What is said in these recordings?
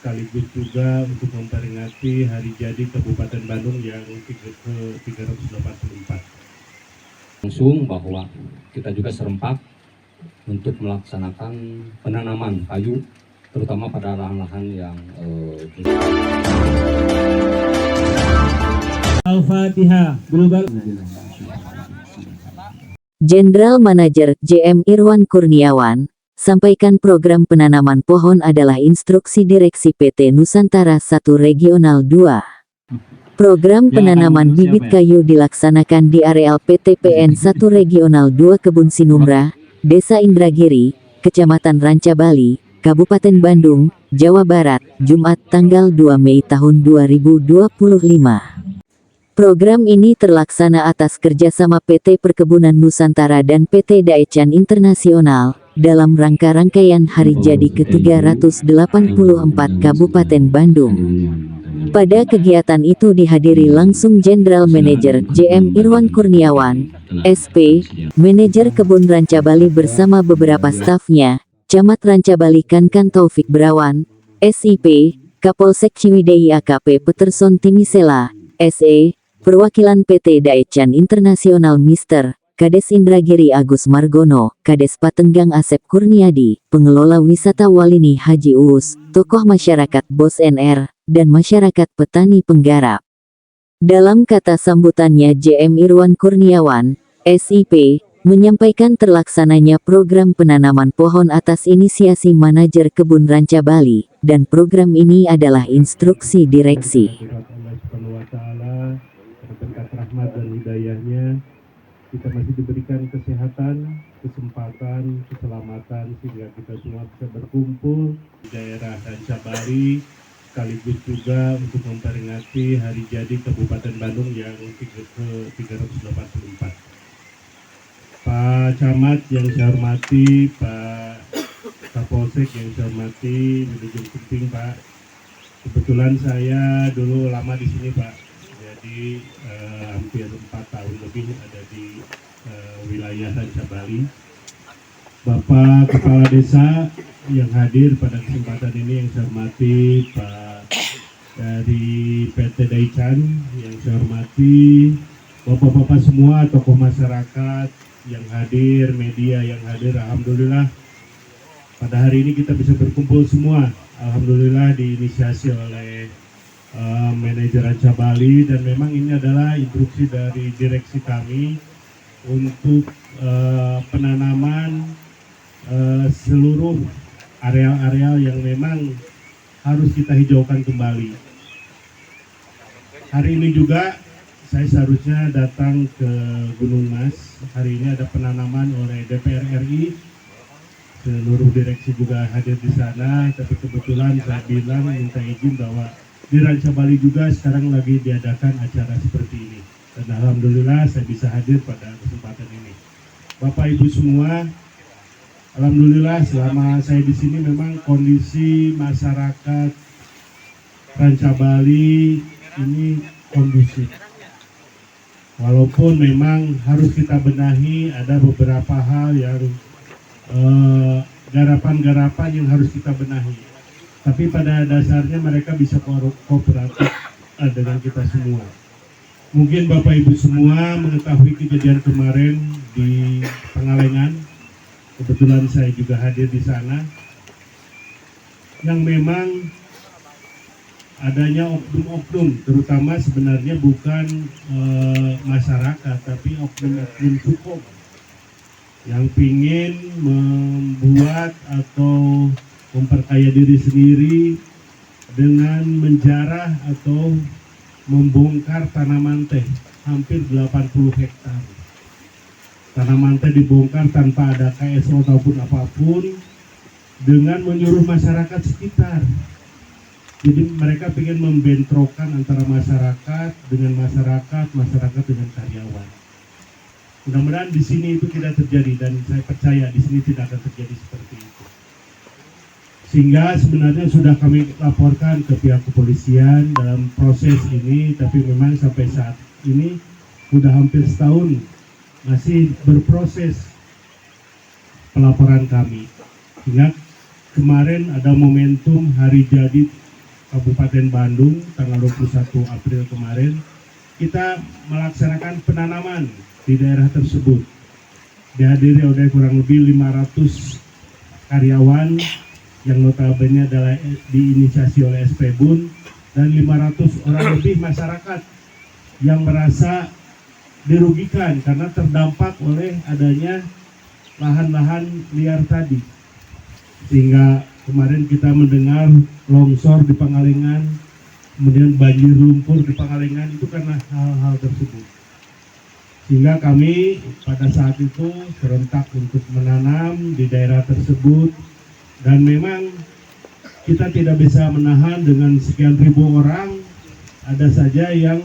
sekaligus juga untuk memperingati hari jadi Kabupaten Bandung yang ke-384. Langsung bahwa kita juga serempak untuk melaksanakan penanaman kayu, terutama pada lahan-lahan yang Al-Fatihah. Jenderal Manajer JM Irwan Kurniawan sampaikan program penanaman pohon adalah instruksi Direksi PT Nusantara 1 Regional 2. Program penanaman bibit kayu dilaksanakan di areal PT PN 1 Regional 2 Kebun Sinumra, Desa Indragiri, Kecamatan Ranca Bali, Kabupaten Bandung, Jawa Barat, Jumat tanggal 2 Mei tahun 2025. Program ini terlaksana atas kerjasama PT Perkebunan Nusantara dan PT Daechan Internasional, dalam rangka rangkaian hari jadi ke-384 Kabupaten Bandung. Pada kegiatan itu dihadiri langsung Jenderal Manajer JM Irwan Kurniawan, SP, Manajer Kebun Ranca Bali bersama beberapa stafnya, Camat Ranca Bali Kankan Taufik Berawan, SIP, Kapolsek Ciwidey AKP Peterson Timisela, SE, Perwakilan PT Daechan Internasional Mr. Kades Indragiri Agus Margono, Kades Patenggang Asep Kurniadi, Pengelola Wisata Walini Haji Uus, tokoh masyarakat Bos NR, dan masyarakat petani penggarap. Dalam kata sambutannya JM Irwan Kurniawan, SIP, menyampaikan terlaksananya program penanaman pohon atas inisiasi Manajer Kebun Ranca Bali, dan program ini adalah instruksi direksi. Berkat rahmat dan hidayahnya, kita masih diberikan kesehatan, kesempatan, keselamatan, sehingga kita semua bisa berkumpul di daerah Ranca Bali, sekaligus juga untuk memperingati hari jadi Kabupaten Bandung yang ke-384. Pak Camat yang saya hormati, Pak Kapolsek yang saya hormati, Dirjen Penting Pak. Kebetulan saya dulu lama di sini Pak. Jadi hampir 4 tahun lebih ada di wilayah Ranca Bali. Bapak Kepala Desa yang hadir pada kesempatan ini yang saya hormati, Pak dari PT Daechan yang saya hormati, Bapak-bapak semua, tokoh masyarakat yang hadir, media yang hadir, alhamdulillah pada hari ini kita bisa berkumpul semua, alhamdulillah diinisiasi oleh manajer Ranca Bali, dan memang ini adalah instruksi dari direksi kami untuk penanaman seluruh areal-areal yang memang harus kita hijaukan kembali. Hari ini juga saya seharusnya datang ke Gunung Mas. Hari ini ada penanaman oleh DPR RI, seluruh direksi juga hadir di sana, tapi kebetulan saya bilang minta izin bahwa di Ranca Bali juga sekarang lagi diadakan acara seperti ini, dan alhamdulillah saya bisa hadir pada kesempatan ini. Bapak Ibu semua, alhamdulillah selama saya di sini memang kondisi masyarakat Ranca Bali ini kondusif. Walaupun memang harus kita benahi, ada beberapa hal yang garapan-garapan yang harus kita benahi. Tapi pada dasarnya mereka bisa kooperatif dengan kita semua. Mungkin Bapak Ibu semua mengetahui kejadian kemarin di Pangalengan. Kebetulan saya juga hadir di sana. Yang memang adanya oknum-oknum, terutama sebenarnya bukan masyarakat, tapi oknum-oknum hukum yang ingin membuat atau memperkaya diri sendiri dengan menjarah atau membongkar tanaman teh hampir 80 hektar. Tanaman teh dibongkar tanpa ada KSO ataupun apapun, dengan menyuruh masyarakat sekitar. Jadi mereka ingin membentrokan antara masyarakat dengan masyarakat dengan karyawan. Mudah-mudahan di sini itu tidak terjadi, dan saya percaya di sini tidak akan terjadi seperti itu. Sehingga sebenarnya sudah kami laporkan ke pihak kepolisian dalam proses ini, tapi memang sampai saat ini sudah hampir setahun masih berproses pelaporan kami. Sehingga kemarin ada momentum hari jadi Kabupaten Bandung tanggal 21 April kemarin, kita melaksanakan penanaman di daerah tersebut. Dihadiri oleh kurang lebih 500 karyawan yang notabene adalah diinisiasi oleh SPBUN dan 500 orang lebih masyarakat yang merasa dirugikan karena terdampak oleh adanya lahan-lahan liar tadi. Sehingga kemarin kita mendengar longsor di Pangalengan, kemudian banjir lumpur di Pangalengan, itu karena hal-hal tersebut. Sehingga kami pada saat itu serentak untuk menanam di daerah tersebut, dan memang kita tidak bisa menahan dengan sekian ribu orang. Ada saja yang,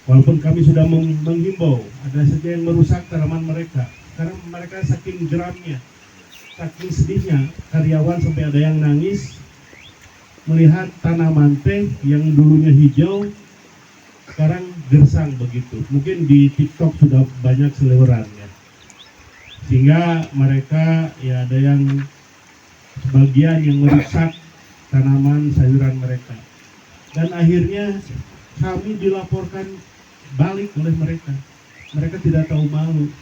walaupun kami sudah menghimbau, ada saja yang merusak tanaman mereka karena mereka saking geramnya, saking sedihnya, karyawan sampai ada yang nangis melihat tanaman teh yang dulunya hijau sekarang gersang begitu. Mungkin di TikTok sudah banyak seliwerannya. Sehingga mereka ya ada yang sebagian yang merusak tanaman sayuran mereka. Dan akhirnya kami dilaporkan balik oleh mereka. Mereka tidak tahu malu.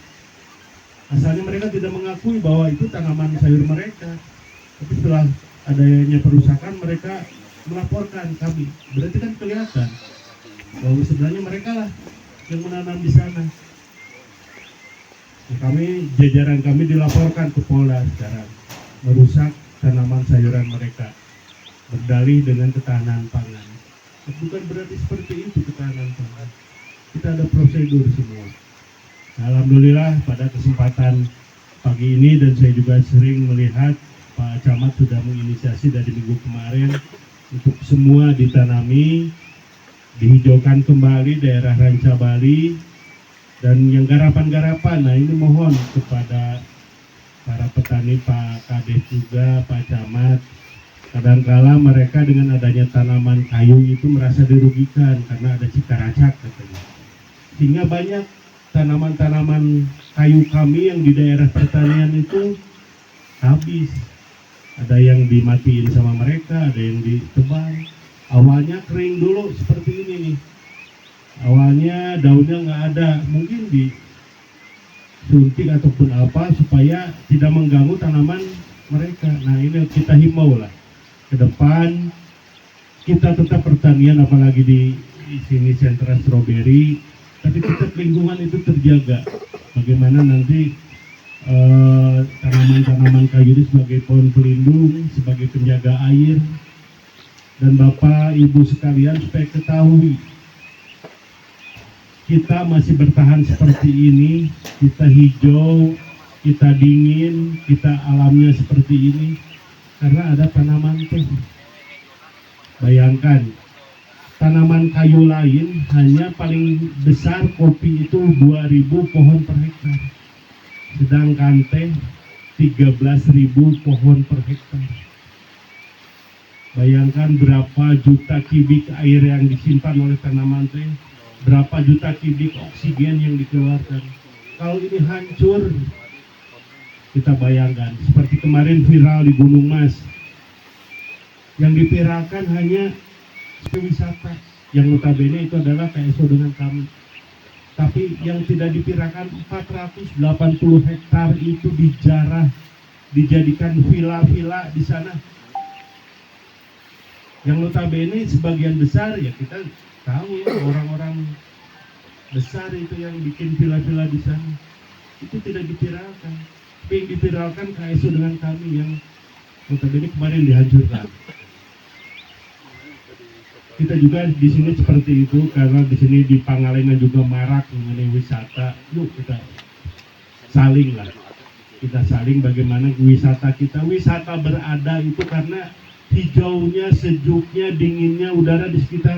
Asalnya mereka tidak mengakui bahwa itu tanaman sayur mereka. Tapi setelah adanya perusakan, mereka melaporkan kami. Berarti kan kelihatan bahwa sebenarnya mereka lah yang menanam di sana. Nah, jajaran kami dilaporkan ke Polda sekarang, merusak tanaman sayuran mereka, berdalih dengan ketahanan pangan. Bukan berarti seperti itu ketahanan pangan. Kita ada prosedur semua. Nah, alhamdulillah pada kesempatan pagi ini, dan saya juga sering melihat Pak Camat sudah menginisiasi dari minggu kemarin untuk semua ditanami, dihijaukan kembali daerah Ranca Bali, dan yang garapan-garapan. Nah, ini mohon kepada para petani, Pak Kades juga, Pak Camat, kadangkala mereka dengan adanya tanaman kayu itu merasa dirugikan karena ada cikaracak katanya. Sehingga banyak tanaman-tanaman kayu kami yang di daerah pertanian itu habis. Ada yang dimatiin sama mereka, ada yang ditebang. Awalnya kering dulu seperti ini nih. Awalnya daunnya nggak ada, mungkin disuntik ataupun apa supaya tidak mengganggu tanaman mereka. Nah, ini kita himbau lah ke depan, kita tetap pertanian, apalagi di sini sentra stroberi, tapi tetap lingkungan itu terjaga. Bagaimana nanti tanaman-tanaman kayu ini sebagai pohon pelindung, sebagai penjaga air. Dan Bapak Ibu sekalian supaya ketahui, kita masih bertahan seperti ini, kita hijau, kita dingin, kita alamnya seperti ini karena ada tanaman teh. Bayangkan, tanaman kayu lain hanya paling besar kopi itu 2.000 pohon per hektar. Sedangkan teh 13.000 pohon per hektar. Bayangkan berapa juta kubik air yang disimpan oleh tanaman teh, berapa juta kubik oksigen yang dikeluarkan. Kalau ini hancur, kita bayangkan seperti kemarin viral di Gunung Mas, yang dipiralkan hanya wisata, yang notabene itu adalah KSO dengan kami. Tapi yang tidak dipiralkan 480 hektar itu dijarah, dijadikan villa-villa di sana. Yang notabene sebagian besar ya kita tahu ya, orang-orang besar itu yang bikin villa-villa di sana. Itu tidak dipiralkan. Tapi yang dipiralkan KSO dengan kami yang notabene kemarin dihancurkan. Kita juga di sini seperti itu karena di sini di Pangalengan juga marak mengenai wisata. Yuk kita saling lah. Kita saling bagaimana wisata kita. Wisata berada itu karena hijaunya, sejuknya, dinginnya udara di sekitar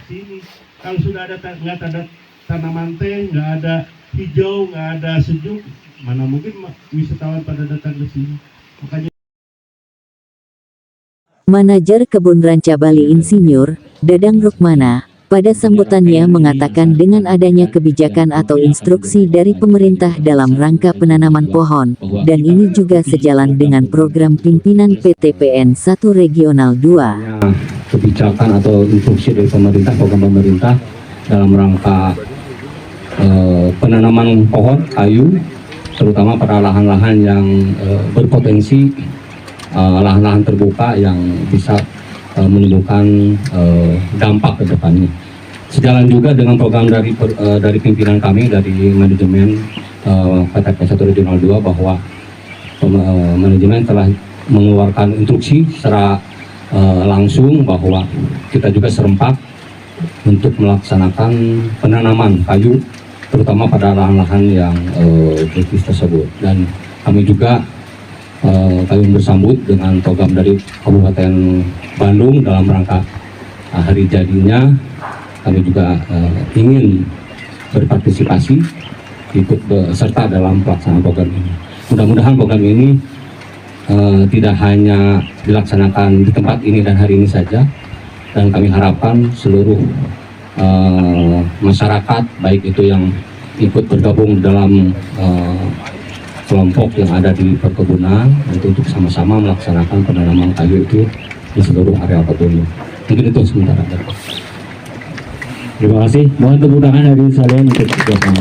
sini. Kalau sudah ada nggak ada tanaman teh, nggak ada hijau, nggak ada sejuk, mana mungkin wisatawan pada datang ke sini. Makanya Manajer Kebun Ranca Bali Insinyur Dadang Rukmana pada sambutannya mengatakan dengan adanya kebijakan atau instruksi dari pemerintah dalam rangka penanaman pohon, dan ini juga sejalan dengan program pimpinan PTPN 1 Regional 2. Kebijakan atau instruksi dari pemerintah, program pemerintah dalam rangka penanaman pohon kayu, terutama pada lahan-lahan yang berpotensi lahan-lahan terbuka yang bisa menimbulkan dampak ke depannya. Sejalan juga dengan program dari pimpinan kami, dari manajemen PTPN 1 Regional 2, bahwa manajemen telah mengeluarkan instruksi secara langsung bahwa kita juga serempak untuk melaksanakan penanaman kayu, terutama pada lahan-lahan yang kritis tersebut. Dan kami juga kami bersambut dengan program dari Kabupaten Bandung dalam rangka hari jadinya. Kami juga ingin berpartisipasi, ikut serta dalam pelaksanaan program ini. Mudah-mudahan program ini tidak hanya dilaksanakan di tempat ini dan hari ini saja, dan kami harapkan seluruh masyarakat, baik itu yang ikut bergabung dalam kelompok yang ada di perkebunan, untuk sama-sama melaksanakan penanaman kayu itu di seluruh area kebun. Mungkin itu sementara. Terima kasih. Mohon tepuk tangan hadirin sekalian untuk kerjasama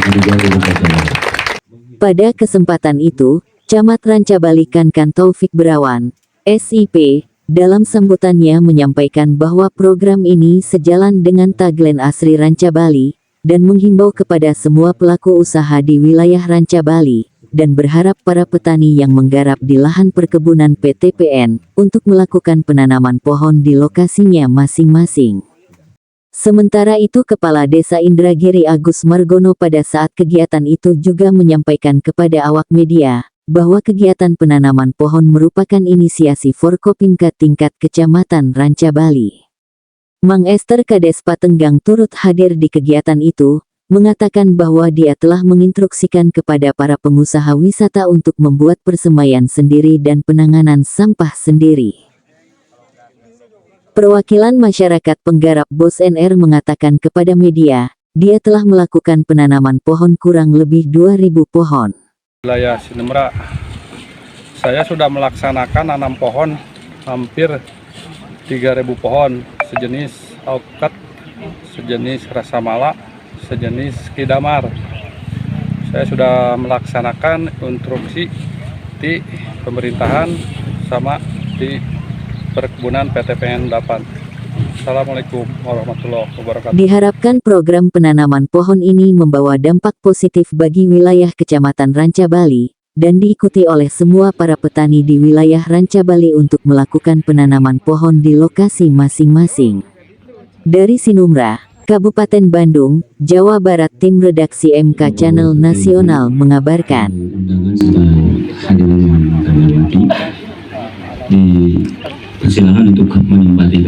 Pada kesempatan itu, Camat Rancabali Kankan Taufik Berawan, SIP, dalam sambutannya menyampaikan bahwa program ini sejalan dengan tagline asli Rancabali, dan menghimbau kepada semua pelaku usaha di wilayah Rancabali, dan berharap para petani yang menggarap di lahan perkebunan PTPN, untuk melakukan penanaman pohon di lokasinya masing-masing. Sementara itu Kepala Desa Indragiri Agus Margono pada saat kegiatan itu juga menyampaikan kepada awak media, bahwa kegiatan penanaman pohon merupakan inisiasi Forkopimka tingkat Kecamatan Rancabali. Mang Ester Kades Patenggang turut hadir di kegiatan itu, mengatakan bahwa dia telah menginstruksikan kepada para pengusaha wisata untuk membuat persemaian sendiri dan penanganan sampah sendiri. Perwakilan masyarakat penggarap Bos NR mengatakan kepada media, dia telah melakukan penanaman pohon kurang lebih 2.000 pohon. Wilayah Sinemra, saya sudah melaksanakan nanam pohon hampir 3.000 pohon, sejenis aukat, sejenis rasamala, sejenis kidamar. Saya sudah melaksanakan instruksi di pemerintahan sama di perkebunan PTPN 8. Assalamualaikum warahmatullahi wabarakatuh. Diharapkan program penanaman pohon ini membawa dampak positif bagi wilayah Kecamatan Rancabali, dan diikuti oleh semua para petani di wilayah Rancabali untuk melakukan penanaman pohon di lokasi masing-masing. Dari Sinumra, Kabupaten Bandung, Jawa Barat, tim redaksi MK Channel Nasional mengabarkan. Persilakan untuk menikmati